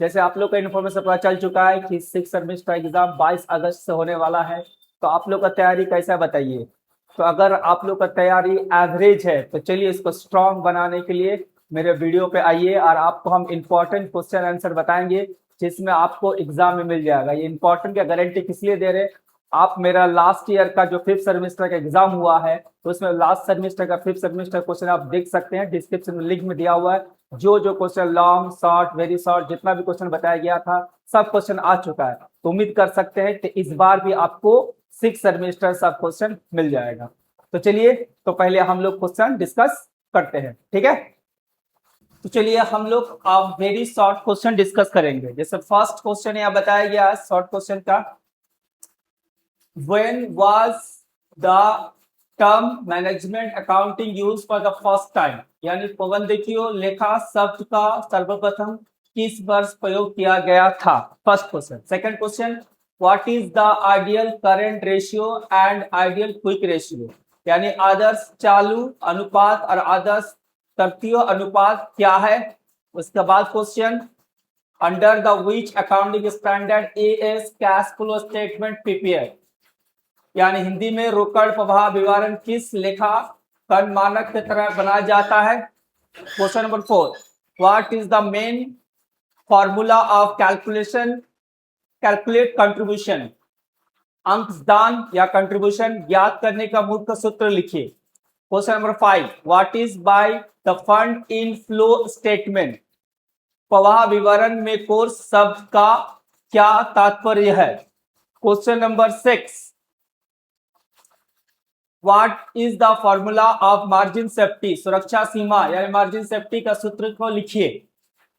जैसे आप लोग का इन्फॉर्मेशन पता चल चुका है कि 6 सेमेस्टर एग्जाम 22 अगस्त से होने वाला है। तो आप लोग का तैयारी कैसा बताइए। तो अगर आप लोग का तैयारी एवरेज है तो चलिए इसको स्ट्रांग बनाने के लिए मेरे वीडियो पे आइए और आपको हम इम्पोर्टेंट क्वेश्चन आंसर बताएंगे जिसमें आपको एग्जाम में मिल जाएगा। ये इंपॉर्टेंट का गारंटी किस लिए दे रहे, आप मेरा लास्ट ईयर का जो 5th सेमेस्टर का एग्जाम हुआ है तो उसमें लास्ट सेमेस्टर का 5th सेमेस्टर क्वेश्चन आप देख सकते हैं, डिस्क्रिप्शन में लिंक में दिया हुआ है। जो जो question long short very short जितना भी क्वेश्चन बताया गया था सब क्वेश्चन आ चुका है। तो उम्मीद कर सकते हैं कि इस बार भी आपको 6 सेमेस्टर सब क्वेश्चन मिल जाएगा। तो चलिए तो पहले हम लोग क्वेश्चन डिस्कस करते हैं, ठीक है। तो चलिए हम लोग अब वेरी शॉर्ट क्वेश्चन डिस्कस करेंगे। जैसे फर्स्ट क्वेश्चन यहाँ बताया गया शॉर्ट क्वेश्चन का, when was the term management accounting used for the first time, यानी प्रबंधकीय लेखा शब्द का सर्वप्रथम किस वर्ष प्रयोग किया गया था। First question. Second question, what is the ideal current ratio and ideal quick ratio, यानी आदर्श चालू अनुपात और आदर्श तृतीय अनुपात क्या है। उसके बाद question, under the which accounting standard as cash flow statement prepare, यानी हिंदी में रोकड़ प्रवाह विवरण किस लेखांकन मानक के तरह बनाया जाता है। Question number 4, what is the main formula of calculate contribution, अंशदान या कंट्रीब्यूशन ज्ञात करने का मुख्य सूत्र लिखिए। Question number 5, what is by the fund in flow statement, प्रवाह विवरण में कोर्स शब्द का क्या तात्पर्य है। Question number 6, what is the formula of margin safety, सुरक्षा सीमा यानी मार्जिन सेफ्टी का सूत्र को लिखिए।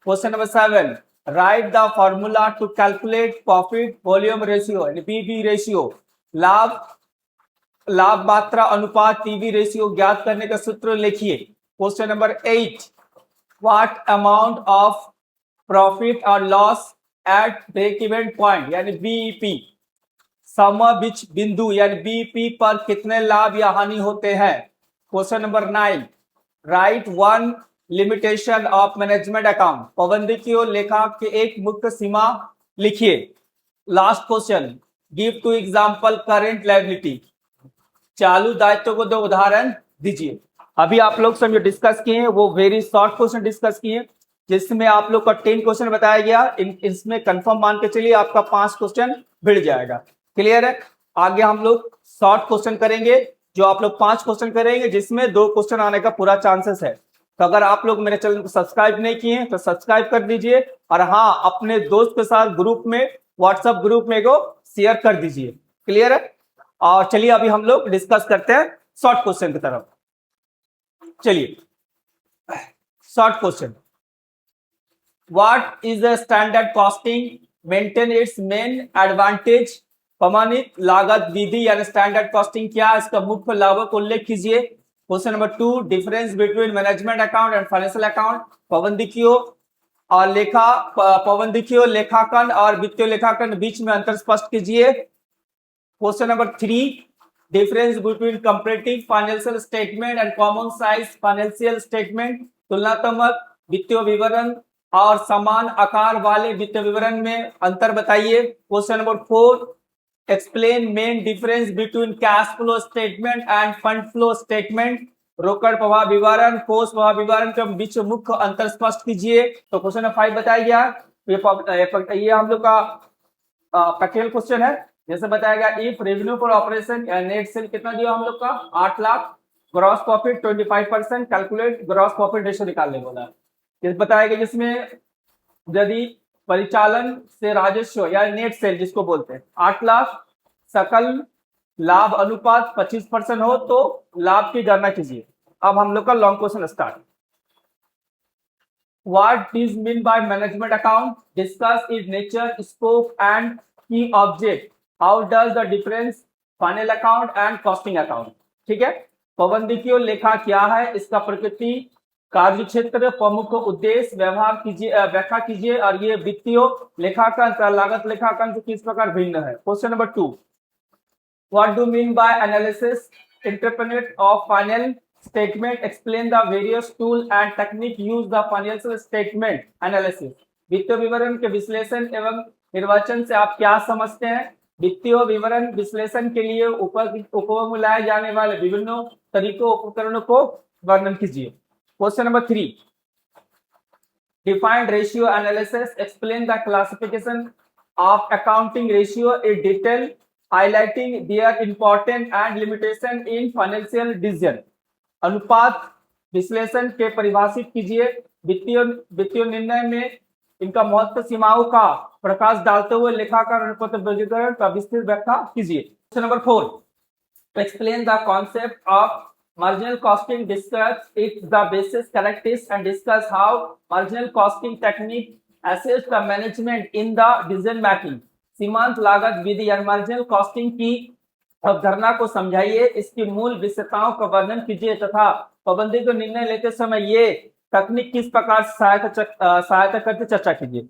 Question number 7, right the formula to calculate profit volume ratio यानी पीवी रेशियो, लाभ मात्रा अनुपात पीवी रेशियो ज्ञात करने का सूत्र लिखिए। Question number 8, what amount of profit और loss at break even point यानी बीईपी, समविच बिंदु यानी बीपी पर कितने लाभ या हानि होते हैं। Question number 9, right one limitation of management account, प्रबंधकीय लेखा के एक मुख्य सीमा लिखिए। Last question, give two example current liability, चालू दायित्व को दो उदाहरण दीजिए। अभी आप लोग से जो डिस्कस किए हैं वो वेरी शॉर्ट क्वेश्चन डिस्कस किए जिसमें आप लोग का 10 क्वेश्चन बताया गया। इसमें कंफर्म मान के चलिए आपका 5 क्वेश्चन भिड़ जाएगा। क्लियर है। आगे हम लोग शॉर्ट क्वेश्चन करेंगे जो आप लोग 5 क्वेश्चन करेंगे जिसमें 2 क्वेश्चन आने का पूरा चांसेस है। तो अगर आप लोग मेरे चैनल को सब्सक्राइब नहीं किए हैं तो सब्सक्राइब कर दीजिए और हाँ अपने दोस्त के साथ ग्रुप में व्हाट्सएप ग्रुप में को शेयर कर दीजिए। क्लियर है। और चलिए अभी हम लोग डिस्कस करते हैं शॉर्ट क्वेश्चन की तरफ। चलिए short question, what is the standard costing maintain its main advantage, प्रमाणित लागत विधि यानी स्टैंडर्ड कॉस्टिंग क्या है, इसका मुख्य लाभों को उल्लेख कीजिए। Question number 2, difference between management account and financial account, प्रबंधकीय लेखांकन और वित्तीय लेखांकन बीच में अंतर स्पष्ट कीजिए। Question number 3, difference between comparative financial statement and common size financial statement, तुलनात्मक वित्तीय विवरण और समान आकार वाले वित्तीय विवरण में अंतर बताइए। Question number 4, explain main difference between cash flow statement end fund flow statement, रोकड़ प्रवाह विवरण कोष प्रवाह विवरण के बीच मुख्य अंतर स्पष्ट कीजिए। तो क्वेश्चन नंबर 5 बताया गया। ये हम लोग का प्रैक्टिकल क्वेश्चन है। जैसे बताया गया, इफ रेवेन्यू फॉर ऑपरेशन या नेट सेल कितना दिया हम लोग का 8 lakh, gross profit 25%, calculate gross profit ratio निकालने बोला। बताया गया जिसमें यदि परिचालन से राजस्व या नेट सेल जिसको बोलते हैं 8 लाख, सकल लाभ अनुपात 25% हो तो लाभ की गणना कीजिए। अब हम लोग का long question start. What is mean by management account, discuss its nature scope and key object, how does the difference final account and costing account. ठीक है। प्रबंधकीय लेखा क्या है, इसका प्रकृति, कार्य क्षेत्र, प्रमुख उद्देश्य, व्यवहार कीजिए, व्याख्या कीजिए। और ये वित्तीय लेखांकन लागत लेखांकन से किस प्रकार भिन्न है। Question number 2, what do mean by analysis interpret of final statement, explain the various tool and technique use the financial statement analysis. वित्तीय विवरण के विश्लेषण एवं निर्वाचन से आप क्या समझते हैं? वित्तीय विवरण विश्लेषण के लिए उपयोग में लाए जाने वाले विभिन्न तरीकों उपकरणों को वर्णन कीजिए। Question number 3, defined ratio analysis, explain the classification of accounting ratio in detail, highlighting their importance and limitation in financial decision। अनुपात विश्लेषण के परिभाषित कीजिए, वित्तीय निर्णय में इनका महत्व, सीमाओं का प्रकाश डालते हुए लेखाकार अनुपात वर्गीकरण का विस्तृत व्याख्या कीजिए। Question number 4, explain the concept of marginal costing, discuss its the basis characteristics and discuss how marginal costing technique assist the management in the decision making। सीमांत लागत विधि या मार्जिनल कॉस्टिंग की अवधारणा को समझाइए, इसकी मूल विशेषताओं का वर्णन कीजिए तथा पाबंदी को निर्णय लेते समय ये तकनीक किस प्रकार सहायता करते चर्चा कीजिए।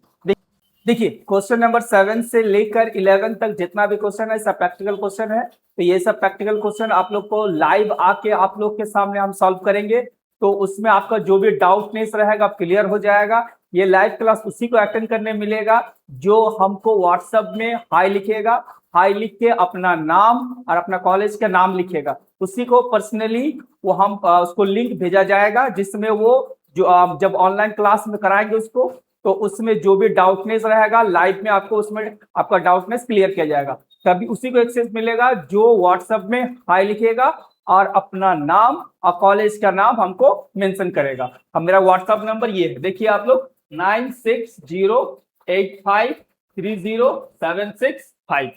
देखिए क्वेश्चन नंबर 7 से लेकर 11 तक जितना भी क्वेश्चन है सब प्रैक्टिकल क्वेश्चन है। तो ये सब प्रैक्टिकल क्वेश्चन आप लोग को लाइव आके आप लोग के सामने हम सॉल्व करेंगे, तो उसमें आपका जो भी डाउटनेस रहेगा क्लियर हो जाएगा। ये लाइव क्लास उसी को अटेंड करने मिलेगा जो हमको व्हाट्सएप में हाई लिखेगा, हाई लिख के अपना नाम और अपना कॉलेज का नाम लिखेगा, उसी को पर्सनली वो हम उसको लिंक भेजा जाएगा, जिसमें वो जो जब ऑनलाइन क्लास में कराएंगे उसको, तो उसमें जो भी डाउटनेस रहेगा लाइव में आपको उसमें आपका डाउटनेस क्लियर किया जाएगा। तभी उसी को एक्सेस मिलेगा जो व्हाट्सएप में हाई लिखेगा और अपना नाम और कॉलेज का नाम हमको मेंशन करेगा। हम मेरा व्हाट्सएप नंबर ये है, देखिए आप लोग 9608530765।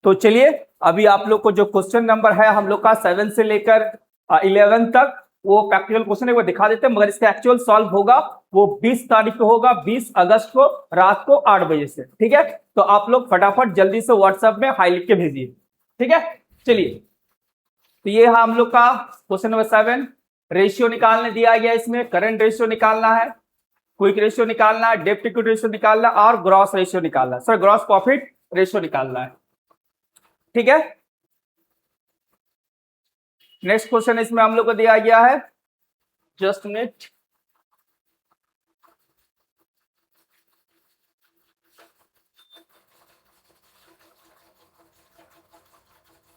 तो चलिए अभी आप लोग को जो क्वेश्चन नंबर है हम लोग का 7 से लेकर 11 तक वो प्रैक्टिकल क्वेश्चन है वो दिखा देते हैं, मगर इसका एक्चुअल सॉल्व होगा वो 20 तारीख को होगा, 20 अगस्त को रात को 8 बजे से। ठीक है, तो आप लोग फटाफट जल्दी से व्हाट्सएप में हाई लिख के भेजिए। ठीक है, चलिए तो ये हम लोग का क्वेश्चन नंबर 7। रेशियो निकालने दिया गया, इसमें करंट रेशियो निकालना है, क्विक रेशियो निकालना है, डेब्ट इक्विटी रेशियो निकालना है और ग्रॉस रेशियो निकालना है, सर ग्रॉस प्रॉफिट रेशियो निकालना है। ठीक है, नेक्स्ट क्वेश्चन इसमें हम लोग को दिया गया है, जस्ट मिनट,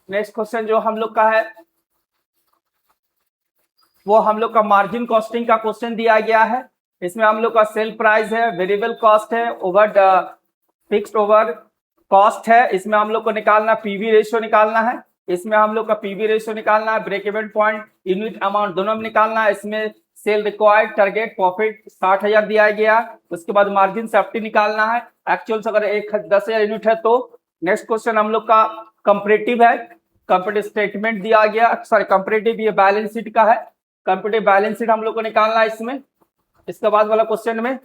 नेक्स्ट क्वेश्चन जो हम लोग का है वो हम लोग का मार्जिन कॉस्टिंग का क्वेश्चन दिया गया है। इसमें हम लोग का सेल प्राइस है, वेरिएबल कॉस्ट है, ओवर फिक्स्ड ओवर कॉस्ट है। इसमें हम लोग को निकालना पीवी रेशियो निकालना है, इसमें हम लोग का पीवी रेशियो निकालना है, break even point, unit amount दोनों में निकालना है। इसमें सेल रिक्वायर्ड, टारगेट, प्रॉफिट 60,000 दिया गया। उसके बाद मार्जिन सेफ्टी निकालना है, एक्चुअल अगर 10,000 यूनिट है तो। नेक्स्ट क्वेश्चन हम लोग का कंपैरेटिव है, कंपैरेटिव स्टेटमेंट दिया गया, सॉरी कंपैरेटिव ये बैलेंस शीट का है, कंपैरेटिव बैलेंस शीट हम लोग को निकालना है इसमें। इसके बाद वाला क्वेश्चन में,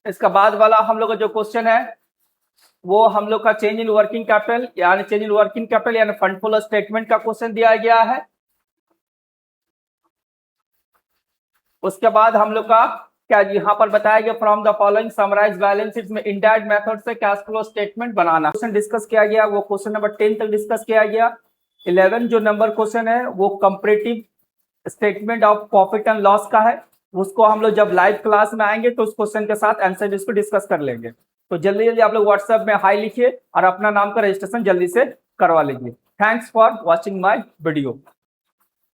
इसका बाद वाला हम लोग का जो क्वेश्चन है वो हम लोग का चेंज इन वर्किंग कैपिटल यानी चेंज इन वर्किंग कैपिटल यानी फंड फ्लो स्टेटमेंट का क्वेश्चन दिया गया है। उसके बाद हम लोग का क्या यहाँ पर बताया गया, from the following summarise balance sheet में इनडायरेक्ट मेथड से कैश फ्लो स्टेटमेंट बनाना। क्वेश्चन डिस्कस किया गया वो क्वेश्चन नंबर 10 तक डिस्कस किया गया। 11 जो नंबर क्वेश्चन है वो comparative statement of profit and loss का है, उसको हम लोग जब लाइव क्लास में आएंगे तो उस क्वेश्चन के साथ आंसर इसको डिस्कस कर लेंगे। तो जल्दी जल्दी आप लोग व्हाट्सएप में हाई लिखिए और अपना नाम का रजिस्ट्रेशन जल्दी से करवा लीजिए। Thanks for watching my video.